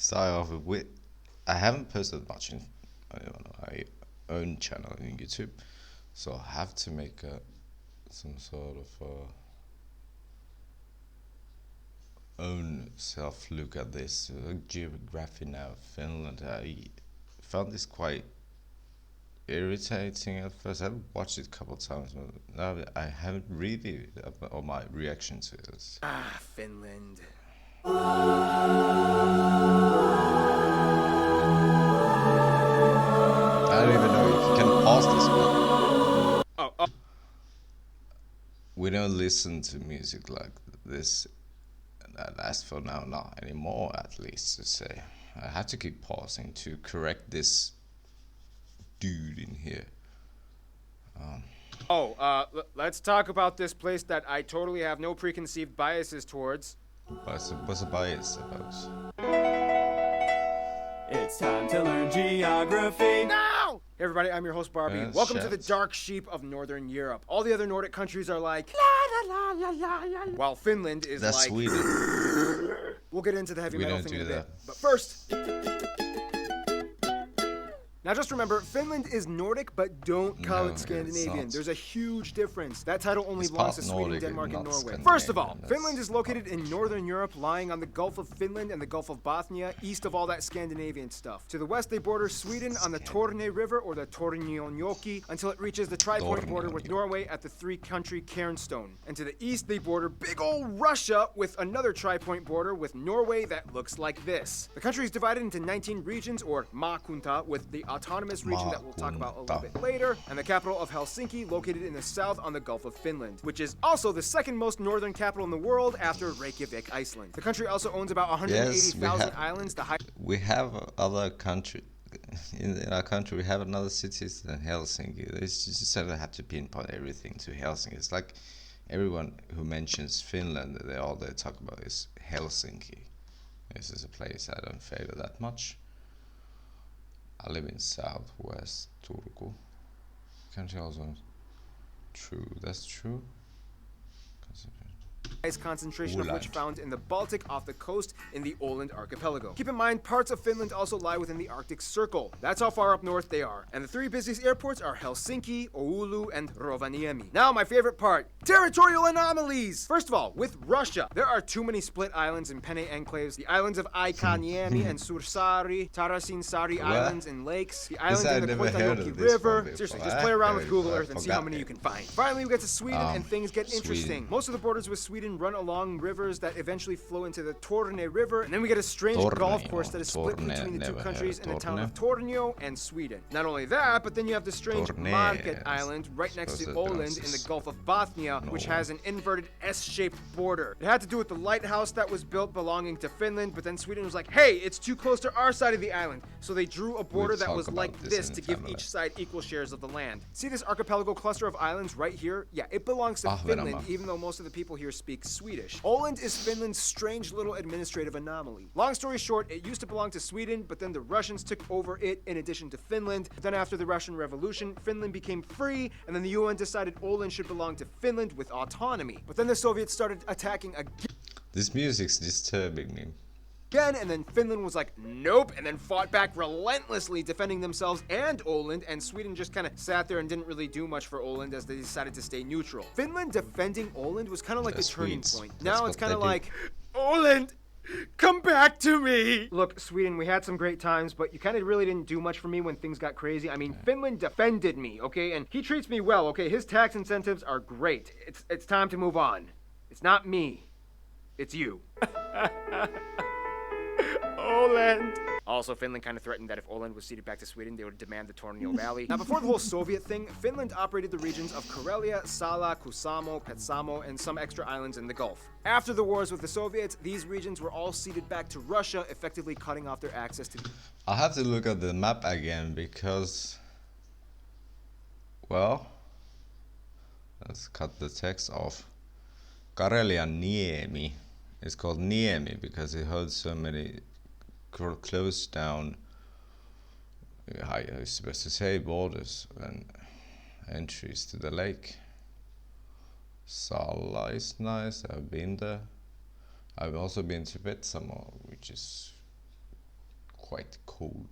start off with I haven't posted much in my own channel in YouTube, so I have to make some sort of own self look at this geography now. Finland. I found this quite irritating at first. I've watched it a couple of times, but now I haven't really or my reaction to it. Ah, Finland. I don't even know if you can pause this, but Oh, we don't listen to music like this. As for now, not anymore. At least to say, I had to keep pausing to correct this dude in here. let's talk about this place that I totally have no preconceived biases towards. What's a bias about? It's time to learn geography. Now! Hey everybody, I'm your host Barbie. Yes, Welcome to the chefs. dark sheep of Northern Europe. All the other Nordic countries are like la la la la la la, while Finland is That's like Sweden. We'll get into the heavy We metal don't thing in a do bit. that. But first, now just remember, Finland is Nordic, but don't call No, it it's Scandinavian. not. There's a huge difference. That title only It's belongs part to Sweden, Nordic and Denmark, and not Norway. Scandinavian. First of all, That's- Finland is located in Northern Europe, lying on the Gulf of Finland and the Gulf of Bothnia, east of all that Scandinavian stuff. To the west, they border Sweden on the Torne River, or the Tornionjoki, until it reaches the tri-point border with Tornionjoki. Norway at the three-country Cairnstone. And to the east, they border big old Russia with another tri-point border with Norway that looks like this. The country is divided into 19 regions, or maakunta, with the autonomous region that we'll talk about a little bit later, and the capital of Helsinki, located in the south on the Gulf of Finland, which is also the second most northern capital in the world after Reykjavik, Iceland. The country also owns about 180,000 islands. We have other country. In our country, we have another cities than Helsinki. It's just sort of have to pinpoint everything to Helsinki. It's like everyone who mentions Finland, all they talk about is Helsinki. This is a place I don't favor that much. I live in southwest Turku. Country also true. That's true. Highest concentration of which Åland. found in the Baltic off the coast in the Åland archipelago. Keep in mind, parts of Finland also lie within the Arctic Circle. That's how far up north they are. And the three busiest airports are Helsinki, Oulu, and Rovaniemi. Now, my favorite part, territorial anomalies! First of all, with Russia, there are too many split islands and penne enclaves. The islands of Aikaniemi and Sursari, Tarasin-Sari Islands and lakes, the islands I've in the never heard of Koitanoki this River. one before. Seriously, just I play around with heard, Google but I Earth and see how forgot many it. you can find. Finally, we get to Sweden, and things get Sweden. interesting. Most of the borders with Sweden run along rivers that eventually flow into the Torne River, and then we get a strange golf Torneo. course that is split Torne, between the two never countries heard in the town of Torne. Tornio and Sweden. Not only that, but then you have the strange Torne. Market Island right next to Supposed to Åland pronounce in the this. Gulf of Bothnia, which has an inverted S-shaped border. It had to do with the lighthouse that was built belonging to Finland, but then Sweden was like, hey, it's too close to our side of the island. So they drew a border that talk was about like this this in to give family. each side equal shares of the land. See this archipelago cluster of islands right here? Yeah, it belongs to Ahvenanmaa. Finland, even though most of the people here speak Swedish. Åland is Finland's strange little administrative anomaly. Long story short, it used to belong to Sweden, but then the Russians took over it in addition to Finland. Then after the Russian Revolution, Finland became free, and then the UN decided Åland should belong to Finland with autonomy. But then the Soviets started attacking This music's disturbing me. again, and then Finland was like, nope, and then fought back relentlessly, defending themselves and Åland, and Sweden just kind of sat there and didn't really do much for Åland as they decided to stay neutral. Finland defending Åland was kind of like The the turning Swedes. point. That's Now what it's kind of they do. like, Åland, come back to me! Look, Sweden, we had some great times, but you kind of really didn't do much for me when things got crazy. I mean, Finland defended me, okay, and he treats me well, okay? His tax incentives are great. It's time to move on. It's not me. It's you. Åland. Also, Finland kind of threatened that if Åland was ceded back to Sweden, they would demand the Tornio Valley. Now, before the whole Soviet thing, Finland operated the regions of Karelia, Sala, Kusamo, Petsamo, and some extra islands in the Gulf. After the wars with the Soviets, these regions were all ceded back to Russia, effectively cutting off their access to I'll have to look at the map again because, well, let's cut the text off. Karelian Niemi is called Niemi because it holds so many closed down, I was supposed to say, borders and entries to the lake. Salla is nice, I've been there. I've also been to Petsamo, which is quite cold.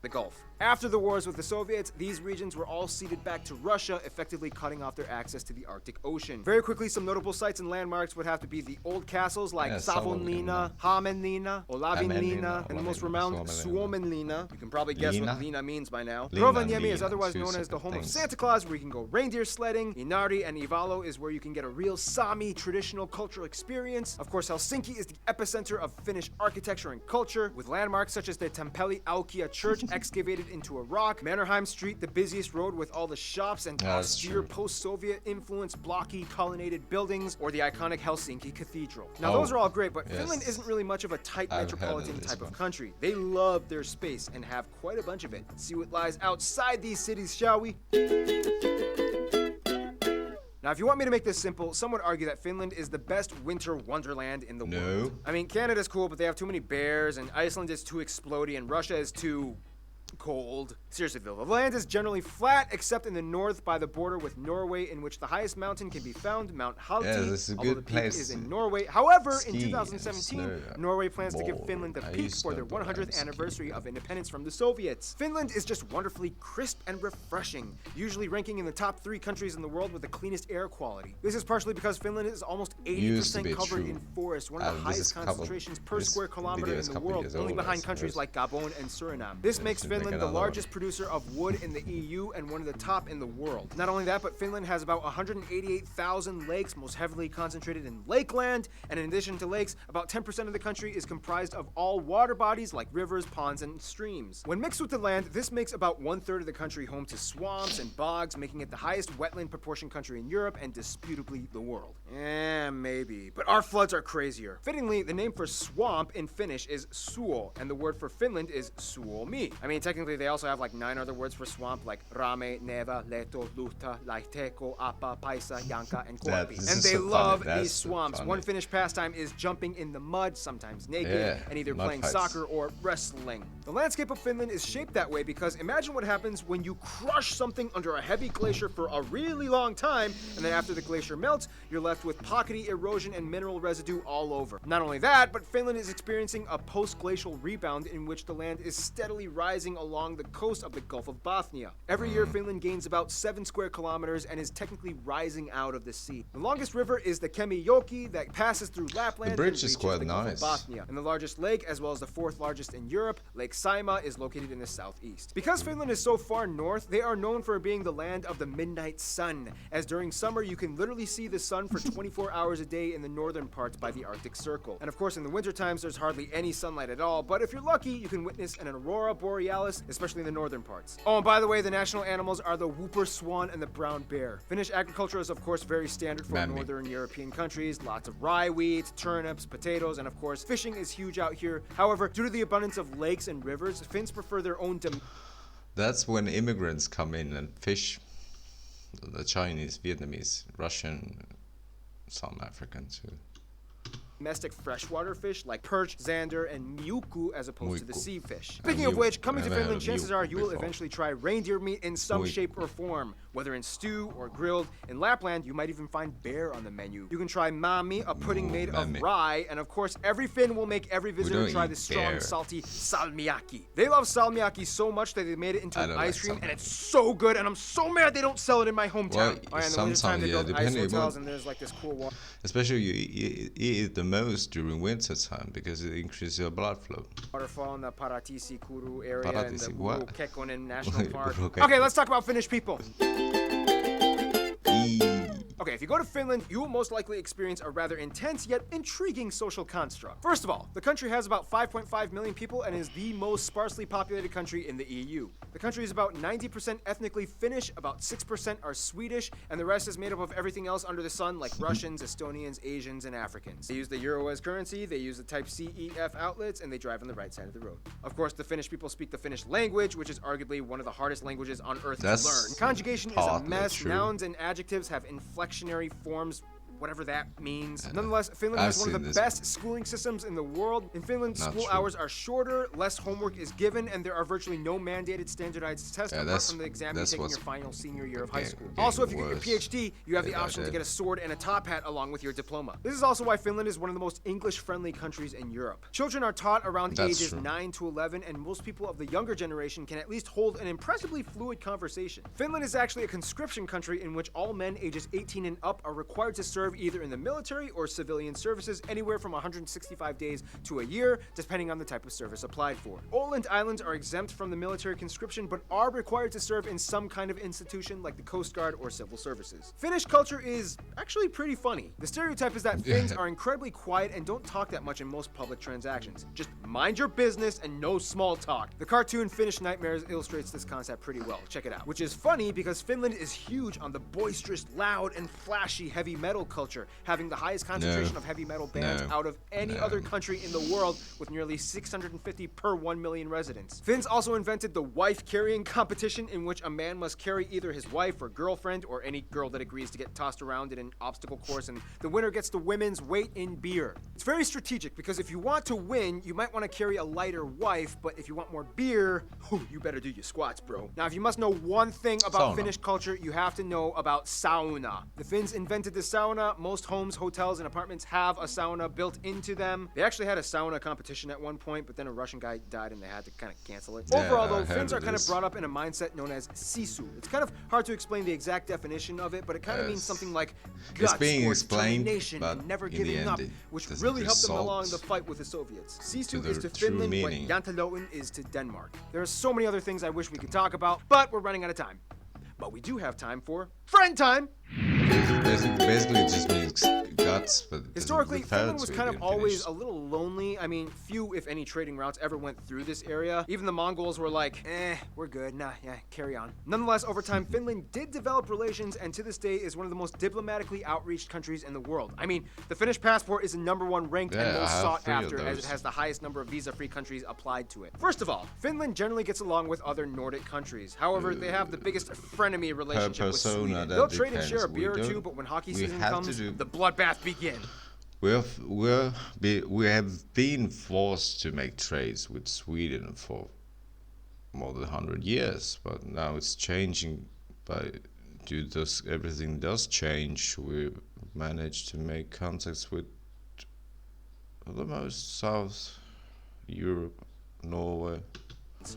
The Gulf. After the wars with the Soviets, these regions were all ceded back to Russia, effectively cutting off their access to the Arctic Ocean. Very quickly, some notable sites and landmarks would have to be the old castles like Savonlinna, Hämeenlinna, Olavinlinna, and the most renowned Suomenlinna. You can probably guess what Lina means by now. Rovaniemi is otherwise known as the home of Santa Claus, where you can go reindeer sledding. Inari and Ivalo is where you can get a real Sami traditional cultural experience. Of course, Helsinki is the epicenter of Finnish architecture and culture, with landmarks such as the Tempeli Aukia Church excavated into a rock, Mannerheim Street, the busiest road with all the shops and austere post-Soviet influenced blocky colonnaded buildings, or the iconic Helsinki Cathedral. Now those are all great, but Finland isn't really much of a tight metropolitan type of country. They love their space and have quite a bunch of it. Let's see what lies outside these cities, shall we? Now, if you want me to make this simple, some would argue that Finland is the best winter wonderland in the world. I mean, Canada's cool, but they have too many bears, and Iceland is too explodey, and Russia is too cold. Seriously though, the land is generally flat except in the north by the border with Norway, in which the highest mountain can be found, Mount Halti. Yeah, this is a although good the peak place is in Norway. However, in ski 2017, and Norway plans to give snowboard. Finland the I peak used for their snowboard and 100th ski. anniversary of independence from the Soviets. Finland is just wonderfully crisp and refreshing, usually ranking in the top 3 countries in the world with the cleanest air quality. This is partially because Finland is almost 80% covered in forest, one of the highest concentrations per square kilometer in the world, only behind countries like Gabon and Suriname. This makes Finland the largest producer of wood in the EU and one of the top in the world. Not only that, but Finland has about 188,000 lakes, most heavily concentrated in lakeland, and in addition to lakes, about 10% of the country is comprised of all water bodies like rivers, ponds, and streams. When mixed with the land, this makes about 1/3 of the country home to swamps and bogs, making it the highest wetland proportion country in Europe and disputably the world. Maybe. But our floods are crazier. Fittingly, the name for swamp in Finnish is suo, and the word for Finland is suomi. I mean, technically, they also have like 9 other words for swamp, like rame, neva, leto, luhta, laiteko, apa, paisa, yanka, and korpi. And they love these swamps. One Finnish pastime is jumping in the mud, sometimes naked, and either playing soccer or wrestling. The landscape of Finland is shaped that way because imagine what happens when you crush something under a heavy glacier for a really long time, and then after the glacier melts, you're left with pockety erosion and mineral residue all over. Not only that, but Finland is experiencing a post-glacial rebound in which the land is steadily rising along the coast of the Gulf of Bothnia. Every year, Finland gains about 7 square kilometers and is technically rising out of the sea. The longest river is the Kemijoki that passes through Lapland. The bridge and is reaches quite the Gulf nice. of Bothnia. And the largest lake, as well as the 4th largest in Europe, Lake Saima, is located in the southeast. Because Finland is so far north, they are known for being the land of the midnight sun, as during summer you can literally see the sun for 24 hours a day in the northern parts by the Arctic Circle. And of course, in the winter times, there's hardly any sunlight at all, but if you're lucky, you can witness an aurora borealis, especially in the northern parts. Oh, and by the way, the national animals are the whooper swan and the brown bear. Finnish agriculture is of course very standard for northern European countries. Lots of rye wheat, turnips, potatoes, and of course fishing is huge out here. However, due to the abundance of lakes and rivers, Finns prefer their own That's when immigrants come in and fish. The Chinese, Vietnamese, Russian, some African too. domestic freshwater fish like perch, zander, and miuku as opposed to the sea fish. Speaking Miuku. of which, coming to Never Finland, heard of chances are miuku you will before. eventually try reindeer meat in some Miuku. shape or form, whether in stew or grilled. In Lapland, you might even find bear on the menu. You can try mami, a pudding made mami. of rye, and of course, every Finn will make every visitor don't try eat the strong, bear. salty salmiakki. They love salmiakki so much that they made it into I an don't ice like cream, and salmiakki. it's so good, and I'm so mad they don't sell it in my hometown. Well, In the wintertime, sometimes, they yeah, build ice depending hotels, on- and there's like this cool water. Especially you eat it the most during winter time because it increases your blood flow. Waterfall in the Paratisi Kuru area Paratisi, and the what? Uru Kekkonen National Park. Uru Okay, Kekkonen. let's talk about Finnish people. Eee. Okay, if you go to Finland, you will most likely experience a rather intense yet intriguing social construct. First of all, the country has about 5.5 million people and is the most sparsely populated country in the EU. The country is about 90% ethnically Finnish, about 6% are Swedish, and the rest is made up of everything else under the sun like Russians, Estonians, Asians, and Africans. They use the euro as currency, they use the type CEF outlets, and they drive on the right side of the road. Of course, the Finnish people speak the Finnish language, which is arguably one of the hardest languages on earth That's to learn. Conjugation is a partly mess. true. Nouns and adjectives have inflectionary forms whatever that means. Nonetheless, Finland I've has one of seen the this. best schooling systems in the world. In Finland, Not school true. hours are shorter, less homework is given, and there are virtually no mandated standardized tests apart that's- from the exam you that's take in what's your final senior year of high getting- school. getting Also, if you get your worse PhD, you have the day by option to day. get a sword and a top hat along with your diploma. This is also why Finland is one of the most English-friendly countries in Europe. Children are taught around That's ages true. 9 to 11, and most people of the younger generation can at least hold an impressively fluid conversation. Finland is actually a conscription country in which all men ages 18 and up are required to serve either in the military or civilian services anywhere from 165 days to a year, depending on the type of service applied for. Åland Islands are exempt from the military conscription, but are required to serve in some kind of institution like the Coast Guard or civil services. Finnish culture is actually pretty funny. The stereotype is that Finns are incredibly quiet and don't talk that much in most public transactions. Just mind your business and no small talk. The cartoon Finnish Nightmares illustrates this concept pretty well. Check it out. Which is funny because Finland is huge on the boisterous, loud, and flashy heavy metal culture, having the highest concentration of heavy metal bands out of any other country in the world, with nearly 650 per 1 million residents. Finns also invented the wife carrying competition, in which a man must carry either his wife or girlfriend or any girl that agrees to get tossed around in an obstacle course, and the winner gets the women's weight in beer. It's very strategic because if you want to win, you might want to carry a lighter wife, but if you want more beer, you better do your squats, bro. Now, if you must know one thing about Sauna. Finnish culture, you have to know about sauna. The Finns invented the sauna. Most homes, hotels, and apartments have a sauna built into them. They actually had a sauna competition at one point, but then a Russian guy died and they had to kind of cancel it. Yeah, Overall, I though, heard Finns are of kind of this. brought up in a mindset known as sisu. It's kind of hard to explain the exact definition of it, but it kind of means Yes. something like It's guts being or explained, determination but and never in the giving end up, it which doesn't really helped them along result the fight with the Soviets. Sisu to is the to true Finland meaning. what Jantaloen is to Denmark. There are so many other things I wish we could talk about, but we're running out of time. But we do have time for friend time. Basically, it just means guts, but it doesn't Historically, refer Finland was to kind it of in always Finnish. a little lonely. I mean, few, if any, trading routes ever went through this area. Even the Mongols were like, we're good. Nah, yeah, carry on. Nonetheless, over time, Finland did develop relations, and to this day is one of the most diplomatically outreached countries in the world. I mean, the Finnish passport is the #1 ranked and Yeah, I most have sought 3 of after, as it those. has the highest number of visa-free countries applied to it. First of all, Finland generally gets along with other Nordic countries. However, they have the biggest frenemy relationship with persona, Sweden. that They'll trade and depends. share a We beer or don't- two, but when hockey we season have to comes, do- the bloodbath begin. We have been forced to make trades with Sweden for more than 100 years, but now it's changing. Due to this, everything does change. We managed to make contacts with the most South Europe, Norway.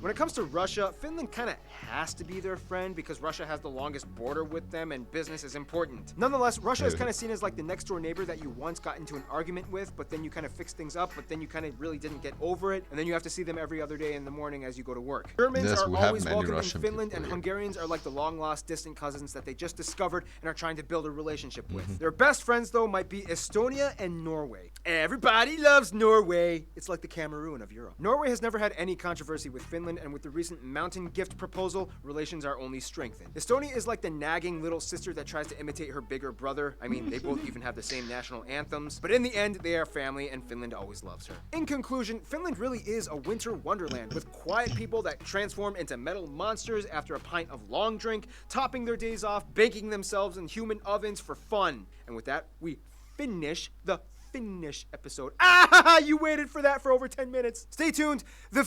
When it comes to Russia, Finland kind of has to be their friend because Russia has the longest border with them and business is important. Nonetheless, Russia is kind of seen as like the next door neighbor that you once got into an argument with, but then you kind of fixed things up, but then you kind of really didn't get over it, and then you have to see them every other day in the morning as you go to work. Germans Yes, are we have always many welcome in Russian Finland, people and here. Hungarians are like the long-lost distant cousins that they just discovered and are trying to build a relationship with. Mm-hmm. Their best friends, though, might be Estonia and Norway. Everybody loves Norway. It's like the Cameroon of Europe. Norway has never had any controversy with Finland, and with the recent mountain gift proposal, relations are only strengthened. Estonia is like the nagging little sister that tries to imitate her bigger brother. I mean, they both even have the same national anthems, but in the end, they are family, and Finland always loves her. In conclusion, Finland really is a winter wonderland with quiet people that transform into metal monsters after a pint of long drink, topping their days off, baking themselves in human ovens for fun. And with that, we finish the Finnish episode. Ah, you waited for that for over 10 minutes. Stay tuned. The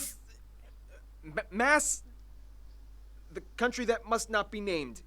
country that must not be named